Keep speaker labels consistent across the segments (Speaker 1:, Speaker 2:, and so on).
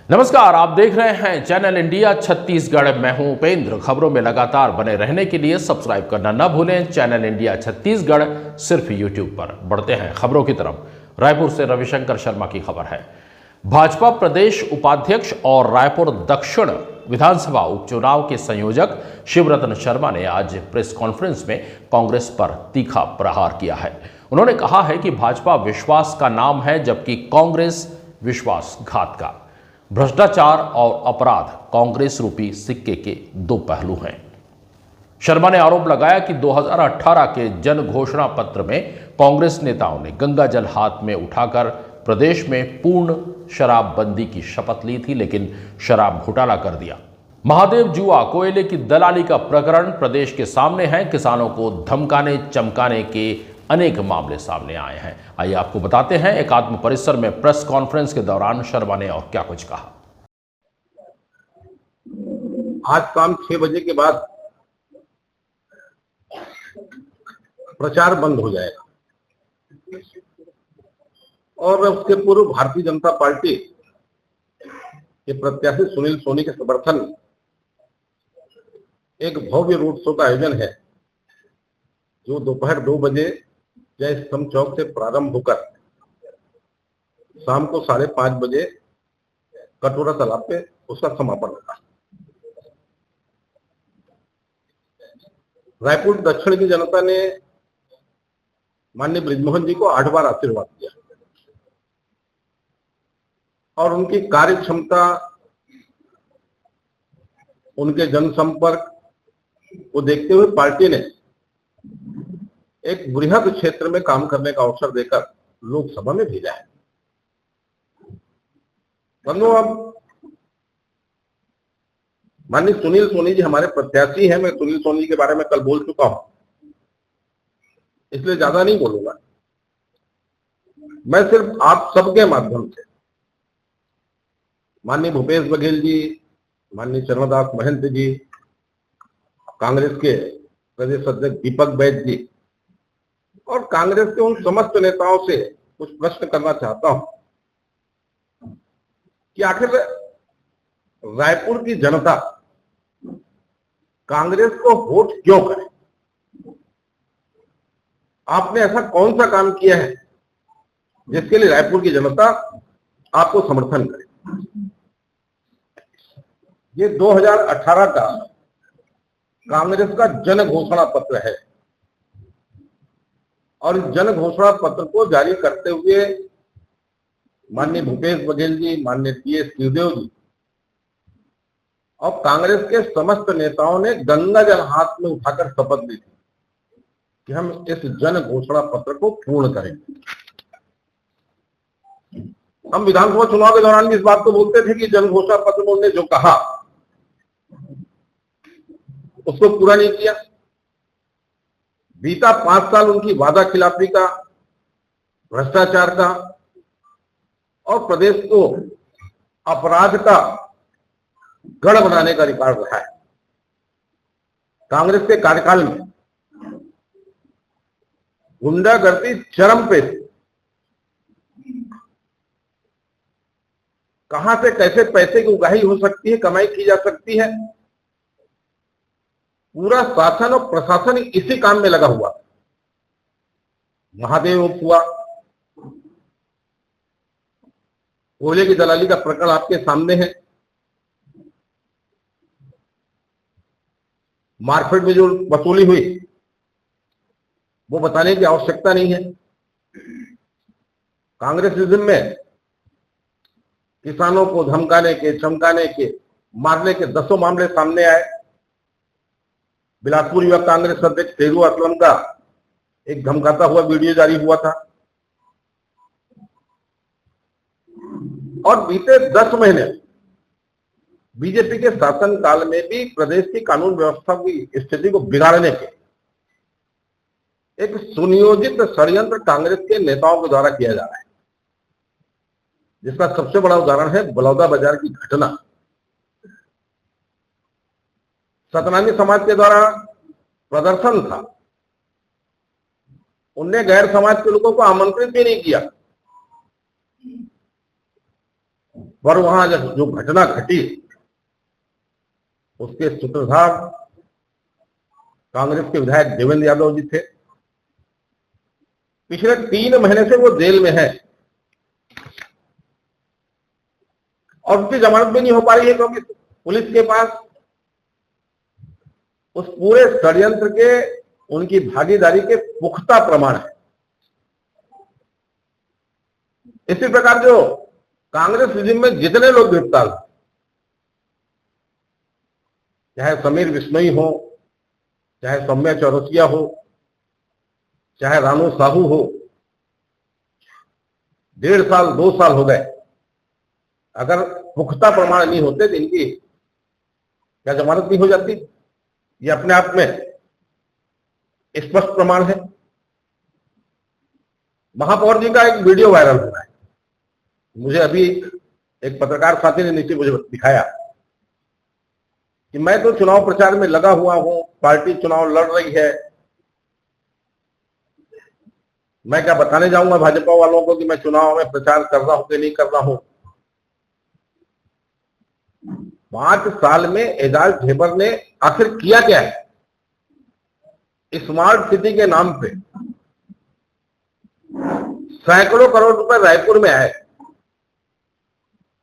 Speaker 1: नमस्कार, आप देख रहे हैं चैनल इंडिया छत्तीसगढ़। मैं हूं उपेंद्र। खबरों में लगातार बने रहने के लिए सब्सक्राइब करना न भूलें। चैनल इंडिया छत्तीसगढ़ सिर्फ यूट्यूब पर। बढ़ते हैं खबरों की तरफ। रायपुर से रविशंकर शर्मा की खबर है। भाजपा प्रदेश उपाध्यक्ष और रायपुर दक्षिण विधानसभा उपचुनाव के संयोजक शिवरतन शर्मा ने आज प्रेस कॉन्फ्रेंस में कांग्रेस पर तीखा प्रहार किया है। उन्होंने कहा है कि भाजपा विश्वास का नाम है, जबकि कांग्रेस विश्वासघात का। भ्रष्टाचार और अपराध कांग्रेस रूपी सिक्के के दो पहलू हैं। शर्मा ने आरोप लगाया कि 2018 के जन घोषणा पत्र में कांग्रेस नेताओं ने गंगा जल हाथ में उठाकर प्रदेश में पूर्ण शराबबंदी की शपथ ली थी, लेकिन शराब घोटाला कर दिया। महादेव जुआ कोयले की दलाली का प्रकरण प्रदेश के सामने है। किसानों को धमकाने चमकाने के अनेक मामले सामने आए हैं। आइए आपको बताते हैं एकात्म परिसर में प्रेस कॉन्फ्रेंस के दौरान शर्मा ने और क्या कुछ कहा।
Speaker 2: आज शाम 6 बजे के बाद प्रचार बंद हो जाएगा और उसके पूर्व भारतीय जनता पार्टी के प्रत्याशी सुनील सोनी के समर्थन में एक भव्य रोड शो का आयोजन है, जो दोपहर 2 बजे जय स्तंभ चौक से प्रारंभ होकर शाम को 5:30 बजे कटोरा तालाब पे उसका समापन होगा। रायपुर दक्षिण की जनता ने माननीय बृजमोहन जी को 8 बार आशीर्वाद दिया और उनकी कार्य क्षमता, उनके जनसंपर्क को देखते हुए पार्टी ने एक बृहद क्षेत्र में काम करने का अवसर देकर लोकसभा में भेजा है। बंधु, अब माननीय सुनील सोनी जी हमारे प्रत्याशी हैं। मैं सुनील सोनी के बारे में कल बोल चुका हूं, इसलिए ज्यादा नहीं बोलूंगा। मैं सिर्फ आप सबके माध्यम से माननीय भूपेश बघेल जी, माननीय चरणदास महंत जी, कांग्रेस के प्रदेश अध्यक्ष दीपक बैज जी और कांग्रेस के उन समस्त नेताओं से कुछ प्रश्न करना चाहता हूं कि आखिर रायपुर की जनता कांग्रेस को वोट क्यों करे? आपने ऐसा कौन सा काम किया है जिसके लिए रायपुर की जनता आपको समर्थन करे? ये 2018 का कांग्रेस का जन घोषणा पत्र है और इस जन घोषणा पत्र को जारी करते हुए माननीय भूपेश बघेल जी, माननीय टीएस सिंहदेव जी और कांग्रेस के समस्त नेताओं ने गंगा जल हाथ में उठाकर शपथ ली थी कि हम इस जन घोषणा पत्र को पूर्ण करेंगे। हम विधानसभा चुनाव के दौरान भी इस बात को बोलते थे कि जन घोषणा पत्र में उन्होंने जो कहा उसको पूरा नहीं किया। बीता 5 साल उनकी वादा खिलाफी का, भ्रष्टाचार का और प्रदेश को अपराध का गढ़ बनाने का रिकॉर्ड रहा है। कांग्रेस के कार्यकाल में गुंडागर्दी चरम पे थी। कहां से कैसे पैसे की उगाही हो सकती है, कमाई की जा सकती है, पूरा शासन और प्रशासन इसी काम में लगा हुआ। महादेव हुआ, कोयले की दलाली का प्रकरण आपके सामने है। मार्केट में जो वसूली हुई वो बताने की आवश्यकता नहीं है। कांग्रेसिज्म में किसानों को धमकाने के, चमकाने के, मारने के 10 मामले सामने आए। बिलासपुर युवा कांग्रेस अध्यक्ष शेरू असलम का एक धमकाता हुआ वीडियो जारी हुआ था और बीते 10 महीने बीजेपी के शासन काल में भी प्रदेश की कानून व्यवस्था की स्थिति को बिगाड़ने के एक सुनियोजित षड्यंत्र कांग्रेस के नेताओं के द्वारा किया जा रहा है, जिसका सबसे बड़ा उदाहरण है बलौदा बाजार की घटना। सतनामी समाज के द्वारा प्रदर्शन था, उनने गैर समाज के लोगों को आमंत्रित भी नहीं किया। पर वहां जो घटना घटी उसके सूत्रधार कांग्रेस के विधायक देवेंद्र यादव जी थे। पिछले 3 महीने से वो जेल में है और उसकी जमानत भी नहीं हो पा रही है क्योंकि पुलिस के पास उस पूरे षड्यंत्र के उनकी भागीदारी के पुख्ता प्रमाण है। इसी प्रकार जो कांग्रेस रिजिम में जितने लोग गिरफ्तार, चाहे समीर बिश्नोई हो, चाहे सौम्या चौरसिया हो, चाहे रानू साहू हो, 1.5 साल 2 साल हो गए, अगर पुख्ता प्रमाण नहीं होते तो इनकी क्या जमानत नहीं हो जाती? ये अपने आप में स्पष्ट प्रमाण है। महापौर जी का एक वीडियो वायरल हो रहा है। मुझे अभी एक पत्रकार साथी ने नीचे मुझे दिखाया कि मैं तो चुनाव प्रचार में लगा हुआ हूं, पार्टी चुनाव लड़ रही है, मैं क्या बताने जाऊंगा भाजपा वालों को कि मैं चुनाव में प्रचार कर रहा हूं कि नहीं कर रहा हूं। 5 साल में एजाज ढेबर ने आखिर किया क्या है? स्मार्ट सिटी के नाम पे सैकड़ों करोड़ रुपए रायपुर में आए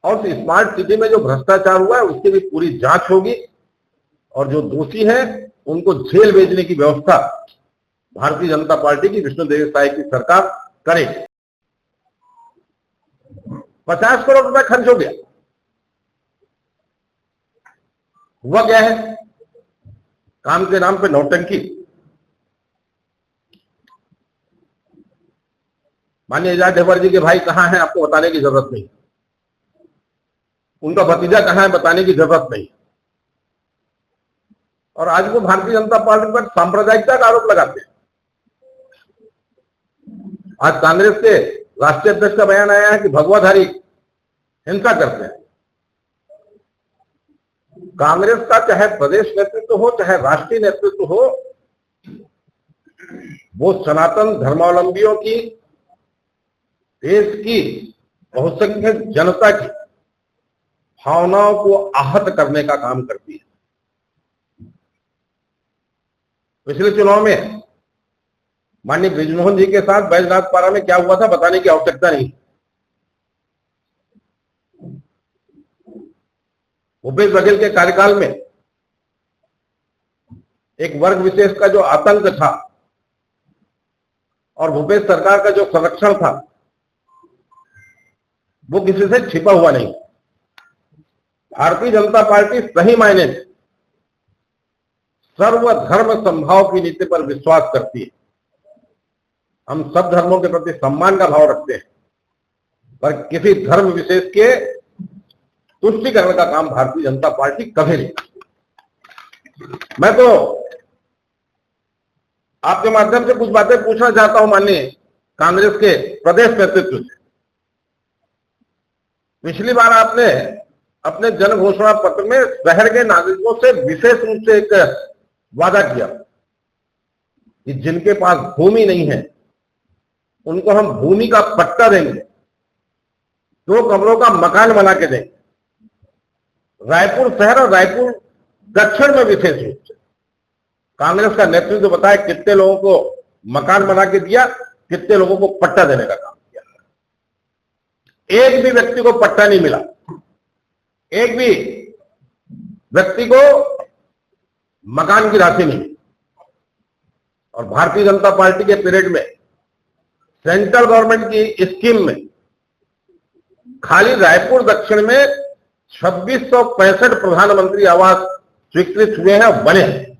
Speaker 2: और उस स्मार्ट सिटी में जो भ्रष्टाचार हुआ है उसकी भी पूरी जांच होगी और जो दोषी हैं उनको जेल भेजने की व्यवस्था भारतीय जनता पार्टी की विष्णुदेव साय की सरकार करेगी। 50 करोड़ रुपए खर्च हो गया। हुआ क्या है? काम के नाम पे नौटंकी। माननीय एजाज ढेबर जी के भाई कहां हैं आपको बताने की जरूरत नहीं, उनका भतीजा कहां है बताने की जरूरत नहीं। और आज वो भारतीय जनता पार्टी पर सांप्रदायिकता का आरोप लगाते हैं। आज कांग्रेस के राष्ट्रीय अध्यक्ष का बयान आया है कि भगवाधारी हिंसा करते हैं। कांग्रेस का चाहे प्रदेश नेतृत्व हो चाहे राष्ट्रीय नेतृत्व हो, वो सनातन धर्मावलंबियों की, देश की बहुसंख्यक जनता की भावनाओं को आहत करने का काम करती है। पिछले चुनाव में माननीय बृजमोहन जी के साथ बैजनाथ पारा में क्या हुआ था बताने की आवश्यकता नहीं। भूपेश बघेल के कार्यकाल में एक वर्ग विशेष का जो आतंक था और भूपेश सरकार का जो संरक्षण था वो किसी से छिपा हुआ नहीं। भारतीय जनता पार्टी सही मायने में सर्वधर्म समभाव की नीति पर विश्वास करती है। हम सब धर्मों के प्रति सम्मान का भाव रखते हैं, पर किसी धर्म विशेष के तुष्टिकरण का काम भारतीय जनता पार्टी कभी नहीं। मैं तो आपके माध्यम से कुछ बातें पूछना चाहता हूं माननीय कांग्रेस के प्रदेश नेतृत्व से। पिछली बार आपने अपने जन घोषणा पत्र में शहर के नागरिकों से विशेष रूप से एक वादा किया कि जिनके पास भूमि नहीं है उनको हम भूमि का पट्टा देंगे, 2 कमरों का मकान बना के देंगे। रायपुर शहर और रायपुर दक्षिण में विशेष रूप से कांग्रेस का नेतृत्व बताए कितने लोगों को मकान बना के दिया, कितने लोगों को पट्टा देने का काम किया। एक भी व्यक्ति को पट्टा नहीं मिला, एक भी व्यक्ति को मकान की राशि नहीं मिली। और भारतीय जनता पार्टी के पीरियड में सेंट्रल गवर्नमेंट की स्कीम में खाली रायपुर दक्षिण में 2665 प्रधानमंत्री आवास स्वीकृत हुए हैं, बने हैं।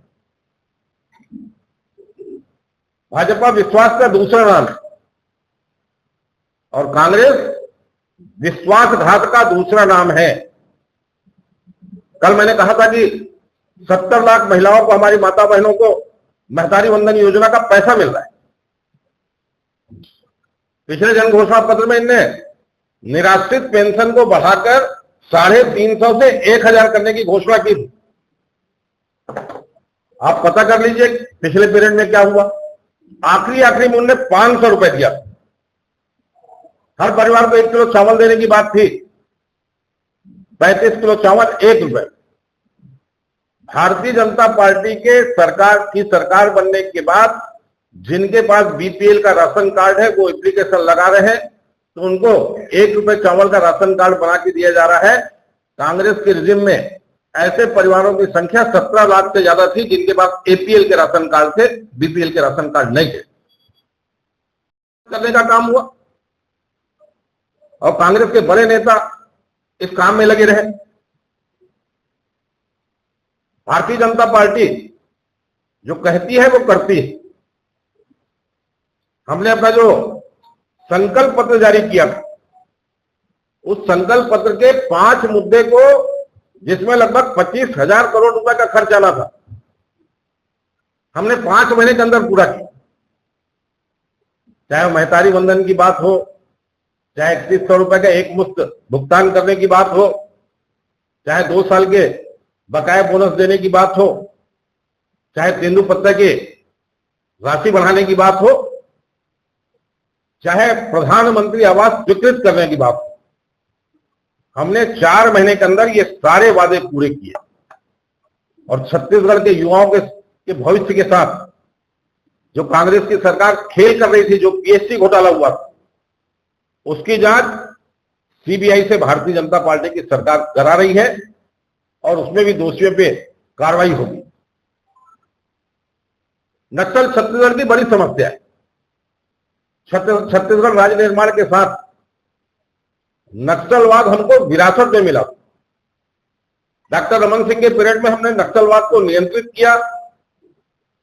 Speaker 2: भाजपा विश्वास का दूसरा नाम है और कांग्रेस विश्वासघात का दूसरा नाम है। कल मैंने कहा था कि 70 लाख महिलाओं को, हमारी माता बहनों को महतारी वंदन योजना का पैसा मिल रहा है। पिछले जन घोषणा पत्र में इनने निराश्रित पेंशन को बढ़ाकर 350 से 1000 करने की घोषणा की। आप पता कर लीजिए पिछले पीरियड में क्या हुआ। आखिरी में उन्होंने 500 रुपए दिया। हर परिवार को 1 किलो चावल देने की बात थी, 35 किलो चावल 1 रुपए। भारतीय जनता पार्टी के सरकार बनने के बाद जिनके पास बीपीएल का राशन कार्ड है वो एप्लीकेशन लगा रहे हैं, तो उनको 1 रुपए चावल का राशन कार्ड बना के दिया जा रहा है। कांग्रेस के रिजिम में ऐसे परिवारों की संख्या 17 लाख से ज्यादा थी जिनके पास एपीएल के राशन कार्ड थे, बीपीएल के राशन कार्ड नहीं थे। करने का काम हुआ और कांग्रेस के बड़े नेता इस काम में लगे रहे। भारतीय जनता पार्टी जो कहती है वो करती है। हमने अपना जो संकल्प पत्र जारी किया, उस संकल्प पत्र के 5 मुद्दे को, जिसमें लगभग 25,000 करोड़ रुपए का खर्च आना था, हमने 5 महीने के अंदर पूरा किया। चाहे महतारी वंदन की बात हो, चाहे 3100 रुपए का एक मुश्त भुगतान करने की बात हो, चाहे 2 साल के बकाया बोनस देने की बात हो, चाहे तेंदुपत्ता की राशि बढ़ाने की बात हो, चाहे प्रधानमंत्री आवास स्वीकृत करने की बात हो, हमने 4 महीने के अंदर ये सारे वादे पूरे किए। और छत्तीसगढ़ के युवाओं के भविष्य के साथ जो कांग्रेस की सरकार खेल कर रही थी, जो पीएससी घोटाला हुआ था, उसकी जांच सीबीआई से भारतीय जनता पार्टी की सरकार करा रही है और उसमें भी दोषियों पे कार्रवाई होगी। नक्सल छत्तीसगढ़ की बड़ी समस्या है। छत्तीसगढ़ राज्य निर्माण के साथ नक्सलवाद हमको विरासत में मिला। डॉक्टर रमन सिंह के पीरियड में हमने नक्सलवाद को नियंत्रित किया।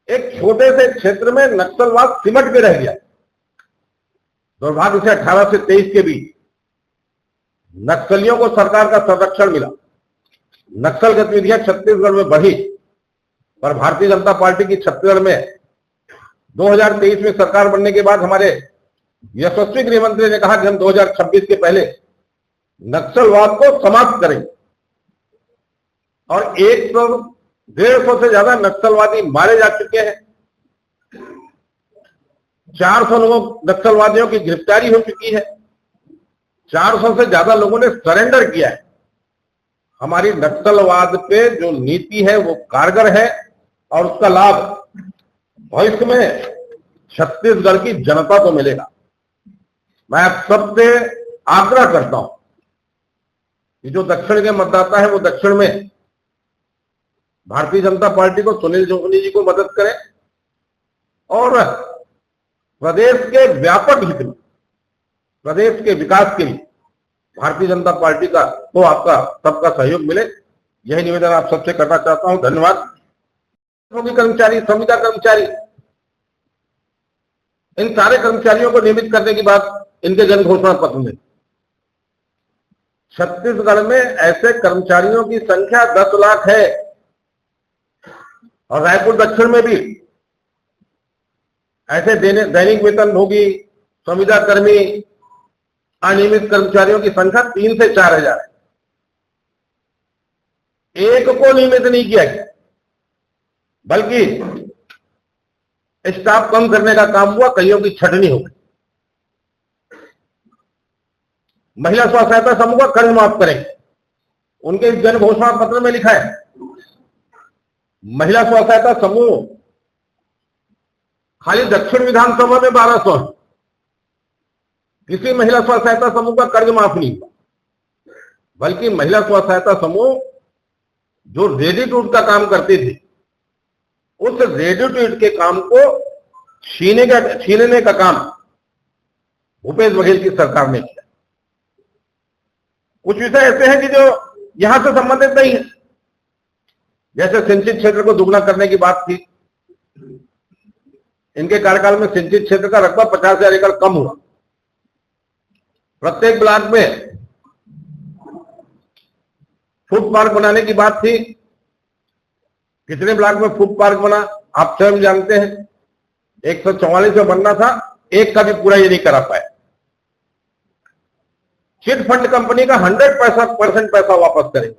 Speaker 2: एक छोटे से क्षेत्र में नक्सलवाद सिमट के रह गया। दुर्भाग्य से 18 से 23 के बीच नक्सलियों को सरकार का संरक्षण मिला। नक्सल गतिविधियां छत्तीसगढ़ में बढ़ी, पर भारतीय जनता पार्टी की छत्तीसगढ़ में 2023 में सरकार बनने के बाद हमारे यशस्वी गृह मंत्री ने कहा कि हम 2026 के पहले नक्सलवाद को समाप्त करेंगे। और 100-150 से ज्यादा नक्सलवादी मारे जा चुके हैं। 400 नक्सलवादियों की गिरफ्तारी हो चुकी है। 400 से ज्यादा लोगों ने सरेंडर किया है। हमारी नक्सलवाद पे जो नीति है वो कारगर है और उसका लाभ भविष्य में छत्तीसगढ़ की जनता को मिलेगा। मैं आप सबसे आग्रह करता हूं कि जो दक्षिण के मतदाता है वो दक्षिण में भारतीय जनता पार्टी को, सुनील जोगनी जी को मदद करें और प्रदेश के व्यापक हित में, प्रदेश के विकास के लिए भारतीय जनता पार्टी का तो आपका सबका सहयोग मिले, यही निवेदन आप सबसे करना चाहता हूं। धन्यवाद। कर्मचारी, संविदा कर्मचारी, इन सारे कर्मचारियों को नियमित करने की बात इनके जन घोषणा पत्र में। छत्तीसगढ़ में ऐसे कर्मचारियों की संख्या 10 लाख है और रायपुर दक्षिण में भी ऐसे दैनिक वेतन भोगी, संविदा कर्मी, अनियमित कर्मचारियों की संख्या 3 से 4 हजार है। एक को नियमित नहीं किया गया, बल्कि स्टाफ कम करने का काम हुआ, कईयों की छटनी हो गई। महिला स्व सहायता समूह का कर्ज माफ करेंगे, उनके इस जन घोषणा पत्र में लिखा है। महिला स्व सहायता समूह खाली दक्षिण विधानसभा में 1200 है। किसी महिला स्व सहायता समूह का कर्ज माफ नहीं हुआ, बल्कि महिला स्व सहायता समूह जो रेडी टू ईट का काम करती थी, उस रेडी टू ईट के काम को छीनने का काम भूपेश बघेल की सरकार ने किया। कुछ विषय ऐसे हैं कि जो यहां से संबंधित नहीं है, जैसे सिंचित क्षेत्र को दुगना करने की बात थी। इनके कार्यकाल में सिंचित क्षेत्र का रकबा 50,000 एकड़ कम हुआ। प्रत्येक ब्लॉक में फूड पार्क बनाने की बात थी। कितने ब्लॉक में फूड पार्क बना आप स्वयं जानते हैं। 144 में बनना था, एक का भी पूरा ये नहीं करा पाए। चिट फंड कंपनी का 100% पैसा वापस करें।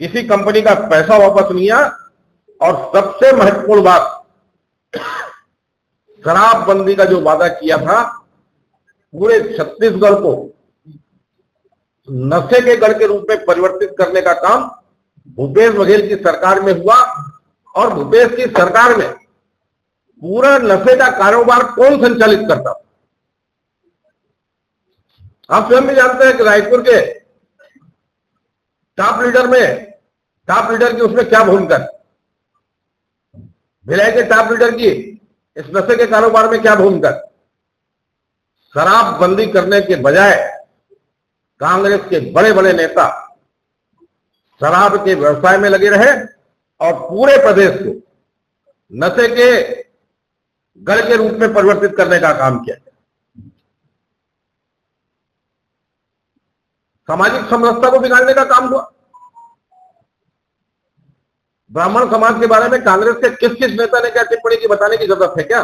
Speaker 2: किसी कंपनी का पैसा वापस नहीं आया। और सबसे महत्वपूर्ण बात, शराबबंदी का जो वादा किया था, पूरे छत्तीसगढ़ को नशे के गढ़ के रूप में परिवर्तित करने का काम भूपेश बघेल की सरकार में हुआ। और भूपेश की सरकार में पूरा नशे का कारोबार कौन संचालित करता? आप स्वयं भी जानते हैं कि रायपुर के टॉप लीडर की उसमें क्या भूमिका है, भिलाई के टॉप लीडर की इस नशे के कारोबार में क्या भूमिका है। शराबबंदी करने के बजाय कांग्रेस के बड़े बड़े नेता शराब के व्यवसाय में लगे रहे और पूरे प्रदेश को नशे के गढ़ के रूप में परिवर्तित करने का काम किया। सामाजिक समरसता को बिगाड़ने का काम हुआ। ब्राह्मण समाज के बारे में कांग्रेस के किस किस नेता ने क्या टिप्पणी की बताने की जरूरत है क्या?